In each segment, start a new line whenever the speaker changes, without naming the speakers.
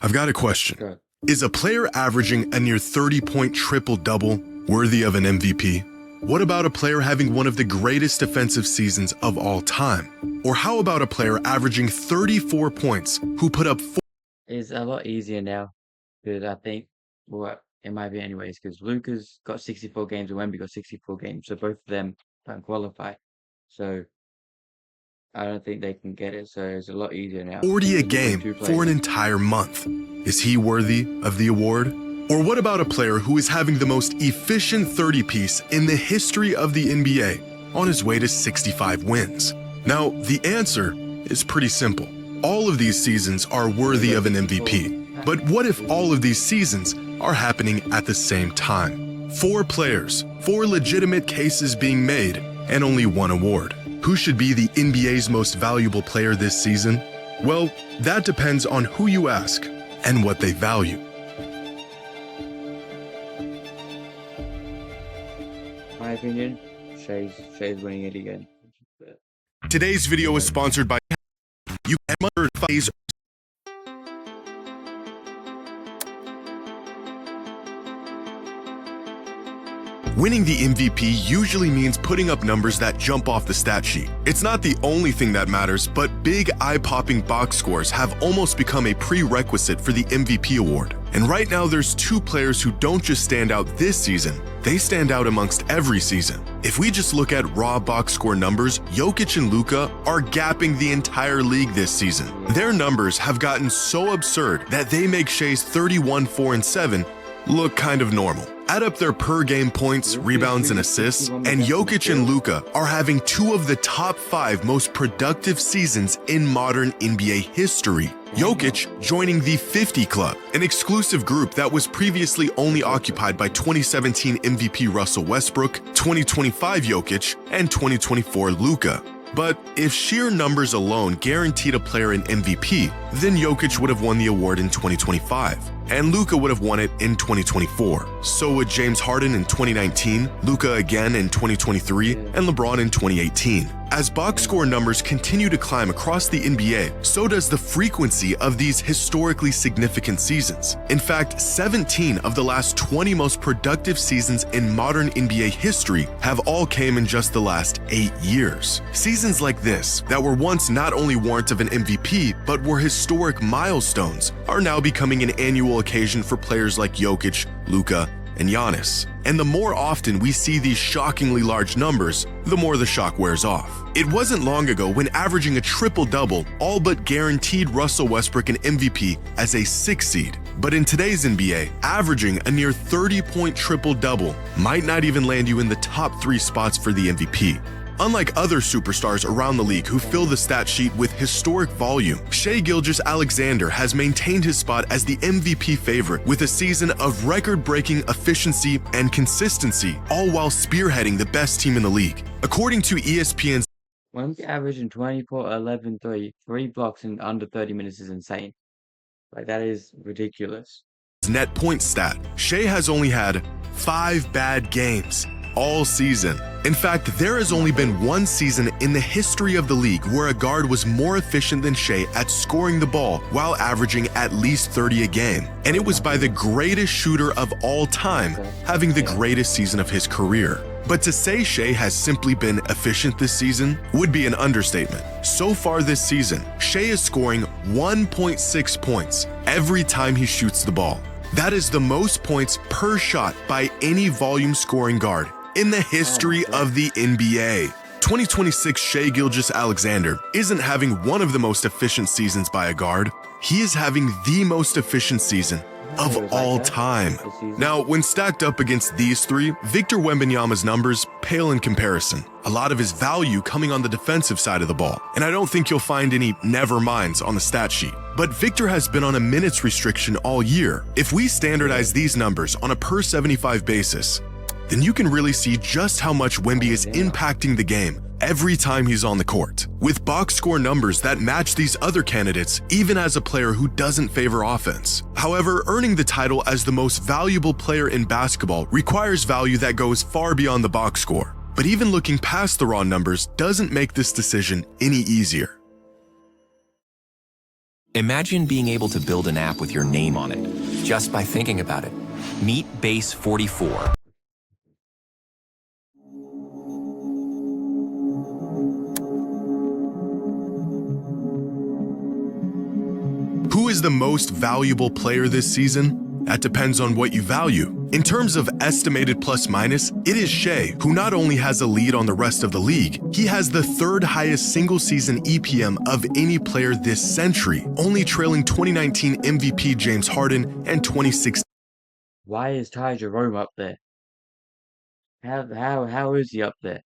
I've got a question.
Go.
Is a player averaging a near 30-point triple-double worthy of an MVP? What about a player having one of the greatest defensive seasons of all time? Or how about a player averaging 34 points who put up
It's a lot easier now because I think, well, it might be anyways, because Luka's got 64 games and Wemby got 64 games, so both of them don't qualify. So I don't think they can get it, so it's a lot easier now.
40 a
There's only
game
two
for an
players.
entire month? Is he worthy of the award? Or what about a player who is having the most efficient 30-piece in the history of the NBA on his way to 65 wins? Now, the answer is pretty simple. All of these seasons are worthy of an MVP. But what if all of these seasons are happening at the same time? 4 players, 4 legitimate cases being made, and only one award. Who should be the NBA's most valuable player this season? Well, that depends on who you ask and what they value.
My opinion, Shay's winning it again.
Today's video is sponsored by you can phase. Winning the MVP usually means putting up numbers that jump off the stat sheet. It's not the only thing that matters, but big eye-popping box scores have almost become a prerequisite for the MVP award. And right now there's 2 players who don't just stand out this season, they stand out amongst every season. If we just look at raw box score numbers, Jokic and Luka are gapping the entire league this season. Their numbers have gotten so absurd that they make Shay's 31, 4, and 7 look kind of normal. Add up their per-game points, rebounds, and assists, and Jokic and Luka are having 2 of the top 5 most productive seasons in modern NBA history. Jokic joining the 50 Club, an exclusive group that was previously only occupied by 2017 MVP Russell Westbrook, 2025 Jokic, and 2024 Luka. But if sheer numbers alone guaranteed a player an MVP, then Jokic would have won the award in 2025, and Luka would have won it in 2024. So would James Harden in 2019, Luka again in 2023, and LeBron in 2018. As box score numbers continue to climb across the NBA, so does the frequency of these historically significant seasons. In fact, 17 of the last 20 most productive seasons in modern NBA history have all came in just the last 8 years. Seasons like this, that were once not only warrant of an MVP, but were historic milestones, are now becoming an annual occasion for players like Jokic, Luka, and Giannis. And the more often we see these shockingly large numbers, the more the shock wears off. It wasn't long ago when averaging a triple-double all but guaranteed Russell Westbrook an MVP as a 6 seed. But in today's NBA, averaging a near 30-point triple-double might not even land you in the top 3 spots for the MVP. Unlike other superstars around the league who fill the stat sheet with historic volume, Shai Gilgeous-Alexander has maintained his spot as the MVP favorite with a season of record-breaking efficiency and consistency, all while spearheading the best team in the league. According to ESPN's
Wemby averaging 24, 11, 3 blocks in under 30 minutes is insane. Like, that is ridiculous.
net point stat, Shai has only had 5 bad games all season. In fact, there has only been one season in the history of the league where a guard was more efficient than Shai at scoring the ball while averaging at least 30 a game. And it was by the greatest shooter of all time, having the greatest season of his career. But to say Shai has simply been efficient this season would be an understatement. So far this season, Shai is scoring 1.6 points every time he shoots the ball. That is the most points per shot by any volume scoring guard in the history of the NBA. 2026 Shai Gilgeous-Alexander isn't having one of the most efficient seasons by a guard. He is having the most efficient season of all time. Now, when stacked up against these 3, Victor Wembanyama's numbers pale in comparison. A lot of his value coming on the defensive side of the ball, and I don't think you'll find any never minds on the stat sheet. But Victor has been on a minutes restriction all year. If we standardize these numbers on a per 75 basis, then you can really see just how much Wemby is impacting the game every time he's on the court, with box score numbers that match these other candidates even as a player who doesn't favor offense. However, earning the title as the most valuable player in basketball requires value that goes far beyond the box score. But even looking past the raw numbers doesn't make this decision any easier.
Imagine being able to build an app with your name on it, just by thinking about it. Meet Base 44.
Who is the most valuable player this season? That depends on what you value. In terms of estimated plus-minus, it is Shea, who not only has a lead on the rest of the league, he has the third highest single-season EPM of any player this century, only trailing 2019 MVP James Harden and 2016.
Why is Ty Jerome up there? How is he up there?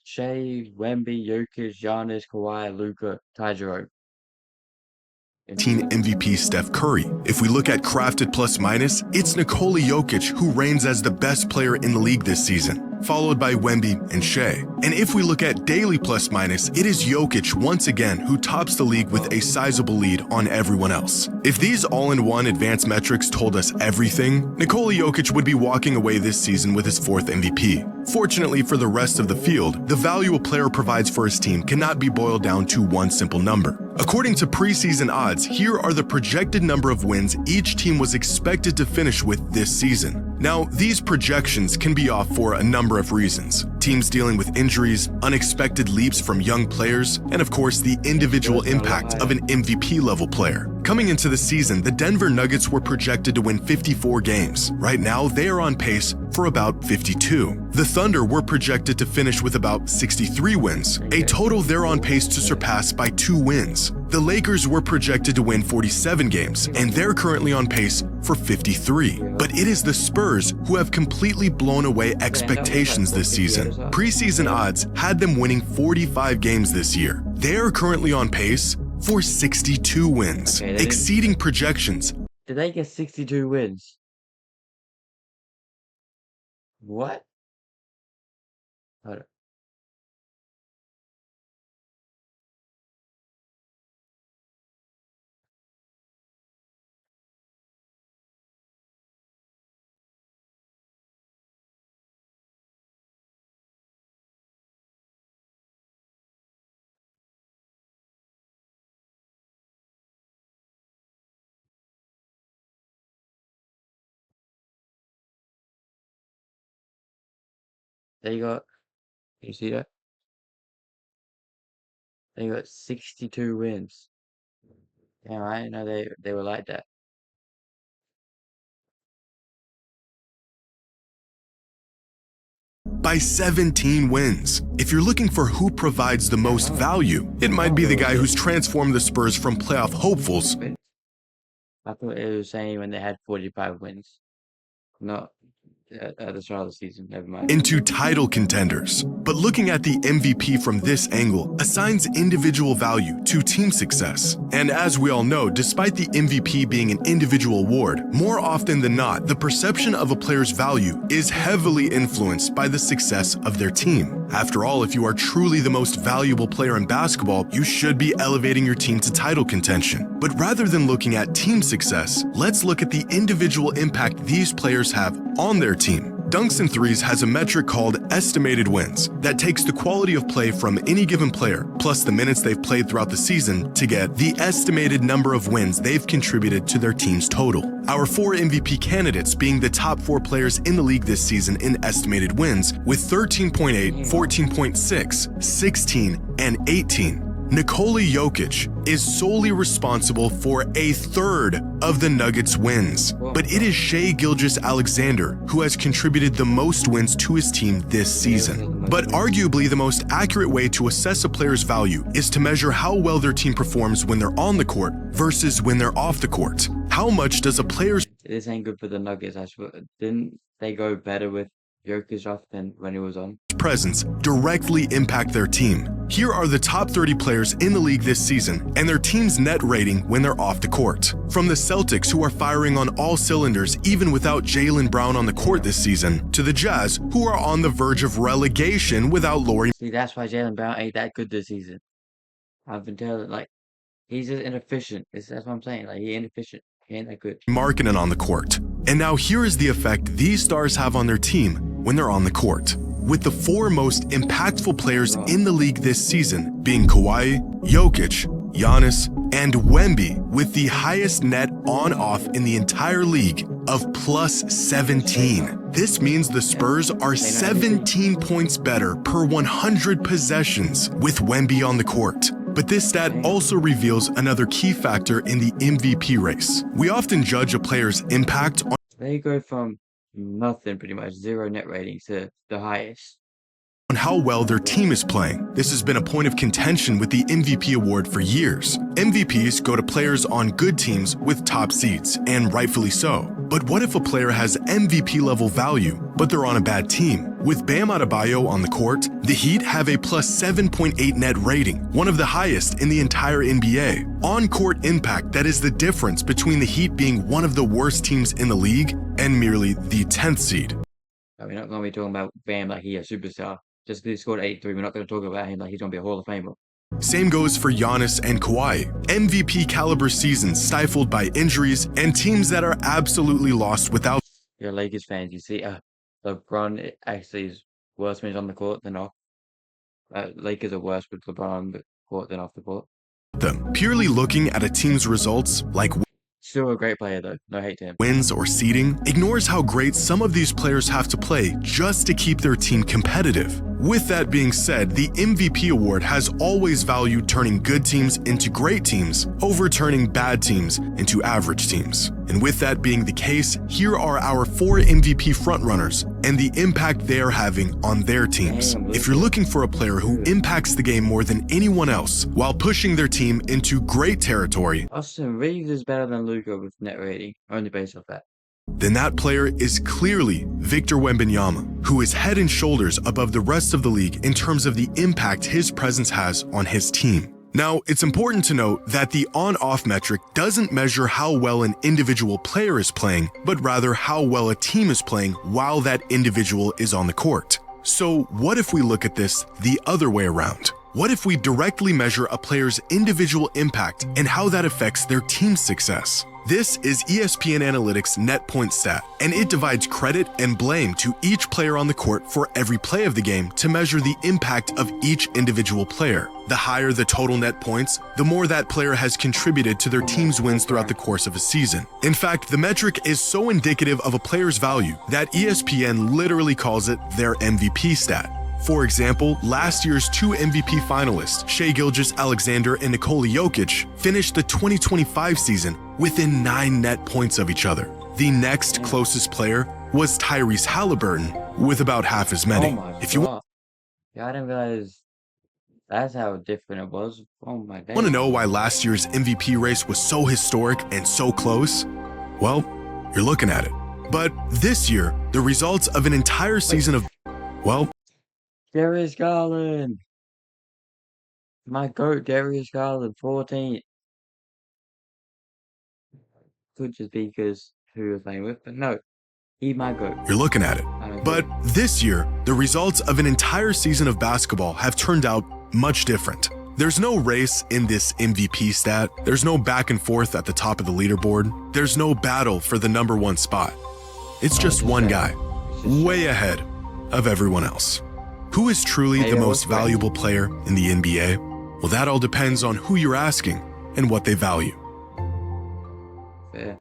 Shea, Wemby, Jokic, Giannis, Kawhi, Luka, Ty Jerome.
MVP Steph Curry. If we look at crafted plus minus, it's Nikola Jokic who reigns as the best player in the league this season, followed by Wemby and Shea. And if we look at daily plus minus, it is Jokic once again who tops the league with a sizable lead on everyone else. If these all-in-one advanced metrics told us everything, Nikola Jokic would be walking away this season with his fourth MVP. Fortunately for the rest of the field, the value a player provides for his team cannot be boiled down to one simple number. According to preseason odds, here are the projected number of wins each team was expected to finish with this season. Now, these projections can be off for a number of reasons. Teams dealing with injuries, unexpected leaps from young players, and of course the individual impact of an MVP-level player. Coming into the season, the Denver Nuggets were projected to win 54 games. Right now, they are on pace for about 52. The Thunder were projected to finish with about 63 wins, a total they're on pace to surpass by 2 wins. The Lakers were projected to win 47 games, and they're currently on pace for 53. But it is the Spurs who have completely blown away expectations this season. Preseason odds had them winning 45 games this year. They are currently on pace for 62 wins, exceeding projections.
Did they get 62 wins? What? Hold on. They got, you see that? They got 62 wins. Yeah, I didn't know they were like that.
By 17 wins. If you're looking for who provides the most value, it might be the guy who's transformed the Spurs from playoff hopefuls.
I thought it was saying when they had 45 wins. Not at the start of the season, never mind.
Into title contenders. But looking at the MVP from this angle assigns individual value to team success. And as we all know, despite the MVP being an individual award, more often than not, the perception of a player's value is heavily influenced by the success of their team. After all, if you are truly the most valuable player in basketball, you should be elevating your team to title contention. But rather than looking at team success, let's look at the individual impact these players have on their team. Dunks and Threes has a metric called estimated wins that takes the quality of play from any given player plus the minutes they've played throughout the season to get the estimated number of wins they've contributed to their team's total. Our 4 MVP candidates being the top 4 players in the league this season in estimated wins with 13.8, 14.6, 16, and 18. Nikola Jokic is solely responsible for a third of the Nuggets' wins. But it is Shai Gilgeous-Alexander who has contributed the most wins to his team this season. But arguably the most accurate way to assess a player's value is to measure how well their team performs when they're on the court versus when they're off the court. How much does a player's...
This ain't good for the Nuggets. Didn't they go better with Jokic off than when he was on?
presence directly impact their team? Here are the top 30 players in the league this season and their team's net rating when they're off the court. From the Celtics, who are firing on all cylinders even without Jaylen Brown on the court this season, to the Jazz, who are on the verge of relegation without Laurie.
See, that's why Jaylen Brown ain't that good this season. I've been telling, like, he's just inefficient. That's what I'm saying. Like, he's inefficient. He ain't that good.
Markkanen on the court. And now here is the effect these stars have on their team when they're on the court. With the four most impactful players in the league this season being Kawhi, Jokic, Giannis, and Wemby with the highest net on-off in the entire league of plus 17. This means the Spurs are 17 points better per 100 possessions with Wemby on the court. But this stat also reveals another key factor in the MVP race. We often judge a player's impact on
They go from nothing, pretty much, 0 net rating to the highest.
how well their team is playing. This has been a point of contention with the MVP award for years. MVPs go to players on good teams with top seeds, and rightfully so. But what if a player has MVP level value, but they're on a bad team? With Bam Adebayo on the court, the Heat have a plus 7.8 net rating, one of the highest in the entire NBA. On-court impact, that is the difference between the Heat being one of the worst teams in the league and merely the 10th seed.
We're not going to be talking about Bam like he's a superstar. Just because he scored 83, we're not going to talk about him like he's going to be a Hall of Famer.
Same goes for Giannis and Kawhi. MVP caliber seasons stifled by injuries and teams that are absolutely lost without.
You're Lakers fans, you see, LeBron actually is worse when he's on the court than off. Lakers are worse with LeBron on the court than off the court.
Them. Purely looking at a team's results, like
Still a great player though, no hate to him.
Wins or seeding, ignores how great some of these players have to play just to keep their team competitive. With that being said, the MVP award has always valued turning good teams into great teams over turning bad teams into average teams. And with that being the case, here are our 4 MVP frontrunners and the impact they are having on their teams. If you're looking for a player who impacts the game more than anyone else while pushing their team into great territory,
Austin Reeves is better than Luka with net rating, only based off that.
then that player is clearly Victor Wembanyama, who is head and shoulders above the rest of the league in terms of the impact his presence has on his team. Now, it's important to note that the on-off metric doesn't measure how well an individual player is playing, but rather how well a team is playing while that individual is on the court. So what if we look at this the other way around? What if we directly measure a player's individual impact and how that affects their team's success? This is ESPN Analytics net point stat, and it divides credit and blame to each player on the court for every play of the game to measure the impact of each individual player. The higher the total net points, the more that player has contributed to their team's wins throughout the course of a season. In fact, the metric is so indicative of a player's value that ESPN literally calls it their MVP stat. For example, last year's 2 MVP finalists, Shai Gilgeous-Alexander and Nikola Jokic, finished the 2025 season within 9 net points of each other. The next closest player was Tyrese Halliburton, with about half as many.
Oh my
If you
god. Yeah, I didn't realize that's how different it was. Oh my god.
want to know why last year's MVP race was so historic and so close? Well, you're looking at it. But this year, the results of an entire season of, well,
Darius Garland. My GOAT, Darius Garland, 14. Could just be because who he was playing with, but no. He my GOAT.
you're looking at it. But this year, the results of an entire season of basketball have turned out much different. There's no race in this MVP stat. There's no back and forth at the top of the leaderboard. There's no battle for the number 1 spot. It's just one guy, way ahead of everyone else. Who is truly the most valuable player in the NBA? Well, that all depends on who you're asking and what they value.
Fair.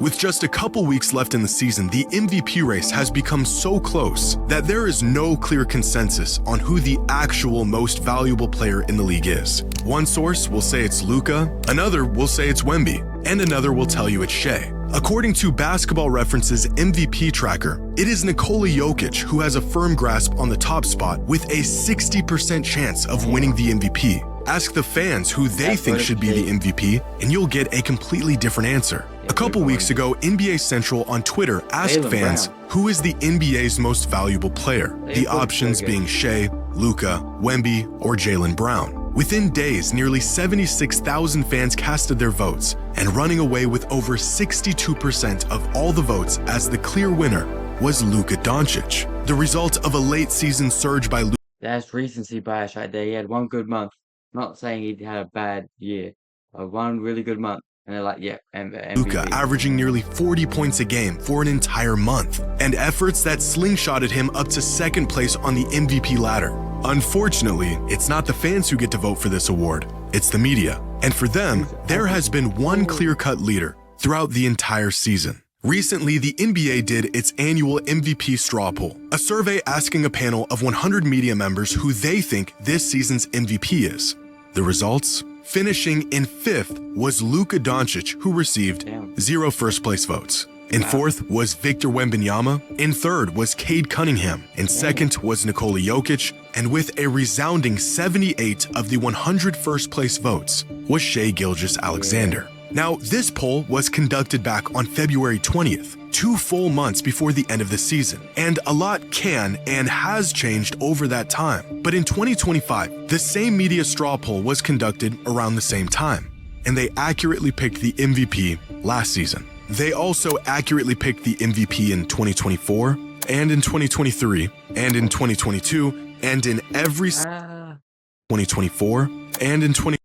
With just a couple weeks left in the season, the MVP race has become so close that there is no clear consensus on who the actual most valuable player in the league is. One source will say it's Luka, another will say it's Wemby, and another will tell you it's Shai. According to Basketball Reference's MVP tracker, it is Nikola Jokic who has a firm grasp on the top spot with a 60% chance of winning the MVP. Ask the fans who they think should be the MVP, and you'll get a completely different answer. A couple weeks ago, NBA Central on Twitter asked fans who is the NBA's most valuable player, the options being Shai, Luka, Wemby, or Jaylen Brown. Within days, nearly 76,000 fans casted their votes, and running away with over 62% of all the votes as the clear winner was Luka Doncic. The result of a late season surge by Luka.
That's recency bias right there. He had one good month. Not saying he had a bad year. One really good month, and they're like, yeah,
Luka
MVP.
averaging nearly 40 points a game for an entire month, and efforts that slingshotted him up to second place on the MVP ladder. Unfortunately, it's not the fans who get to vote for this award, it's the media. And for them, there has been one clear-cut leader throughout the entire season. Recently, the NBA did its annual MVP straw poll, a survey asking a panel of 100 media members who they think this season's MVP is. The results? Finishing in 5th was Luka Doncic, who received 0 first-place votes. In 4th was Victor Wembanyama. In 3rd was Cade Cunningham. In 2nd was Nikola Jokic. And with a resounding 78 of the 100 first-place votes was Shai Gilgeous-Alexander. Now, this poll was conducted back on February 20th, 2 full months before the end of the season, and a lot can and has changed over that time. But in 2025, the same media straw poll was conducted around the same time, and they accurately picked the MVP last season. They also accurately picked the MVP in 2024, and in 2023, and in 2022, and in every 2024, and in 20.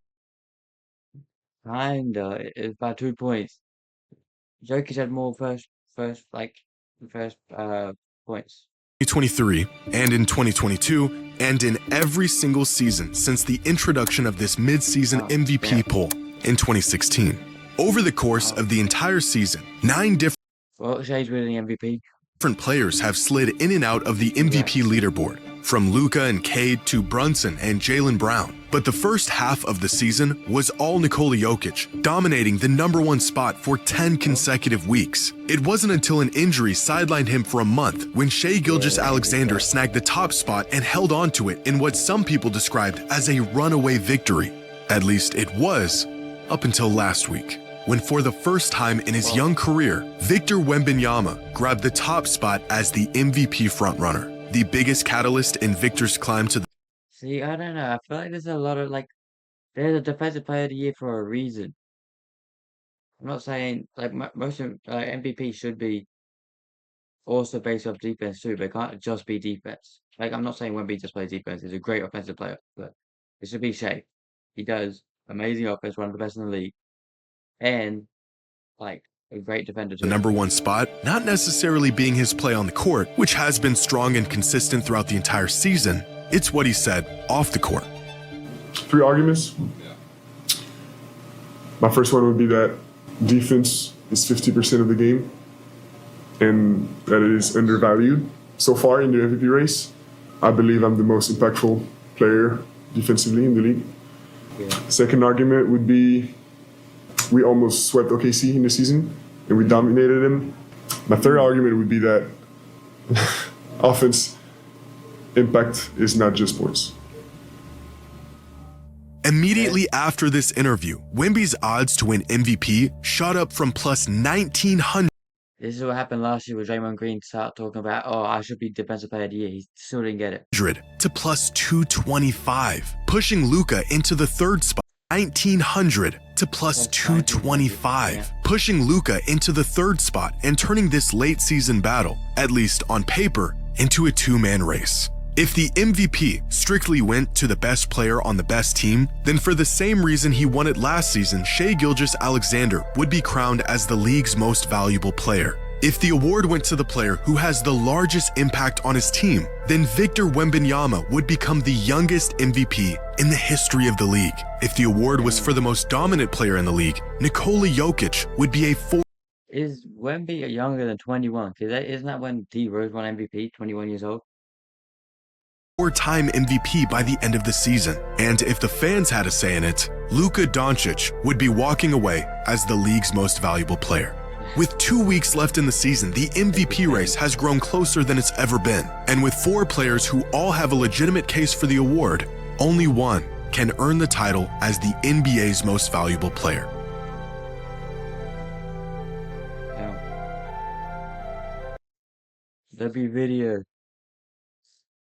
Kinda. It's by 2 points. Jokic had more first points.
2023 and in 2022 and in every single season since the introduction of this mid-season MVP poll in 2016. Over the course of the entire season, 9
Shai's winning MVP.
different players have slid in and out of the MVP leaderboard, from Luka and Cade to Brunson and Jaylen Brown. But the first half of the season was all Nikola Jokic, dominating the #1 spot for 10 consecutive weeks. It wasn't until an injury sidelined him for a month when Shai Gilgeous-Alexander snagged the top spot and held on to it in what some people described as a runaway victory. At least it was, up until last week, when for the first time in his young career, Victor Wembanyama grabbed the top spot as the MVP frontrunner, the biggest catalyst in Victor's climb to the
See, I don't know. I feel like there's a lot of there's a defensive player of the year for a reason. I'm not saying most of MVP should be also based off defense too, but it can't just be defense. I'm not saying Wemby just plays defense. He's a great offensive player, but it should be Shai. He does amazing offense, one of the best in the league, and a great defender too.
The #1 spot, not necessarily being his play on the court, which has been strong and consistent throughout the entire season. It's what he said off the court.
3 arguments. My first one would be that defense is 50% of the game and that it is undervalued. So far in the MVP race, I believe I'm the most impactful player defensively in the league. Second argument would be we almost swept OKC in the season and we dominated them. My third argument would be that offense impact is not just sports.
Immediately after this interview, Wemby's odds to win MVP shot up from plus 1,900
This is what happened last year with Draymond Green started talking about, I should be defensive player of the year. He still didn't get it.
to plus 225, pushing Luka into the 3rd spot. 1,900 to plus 225, pushing Luka into the 3rd spot and turning this late season battle, at least on paper, into a 2-man race. If the MVP strictly went to the best player on the best team, then for the same reason he won it last season, Shai Gilgeous-Alexander would be crowned as the league's most valuable player. If the award went to the player who has the largest impact on his team, then Victor Wembanyama would become the youngest MVP in the history of the league. If the award was for the most dominant player in the league, Nikola Jokic would be a
Is Wemby younger than 21? Because isn't that when D Rose won MVP, 21 years old?
4-time MVP by the end of the season. And if the fans had a say in it, Luka Doncic would be walking away as the league's most valuable player. With 2 weeks left in the season, the MVP race has grown closer than it's ever been. And with 4 players who all have a legitimate case for the award, only one can earn the title as the NBA's most valuable player.
There'll be video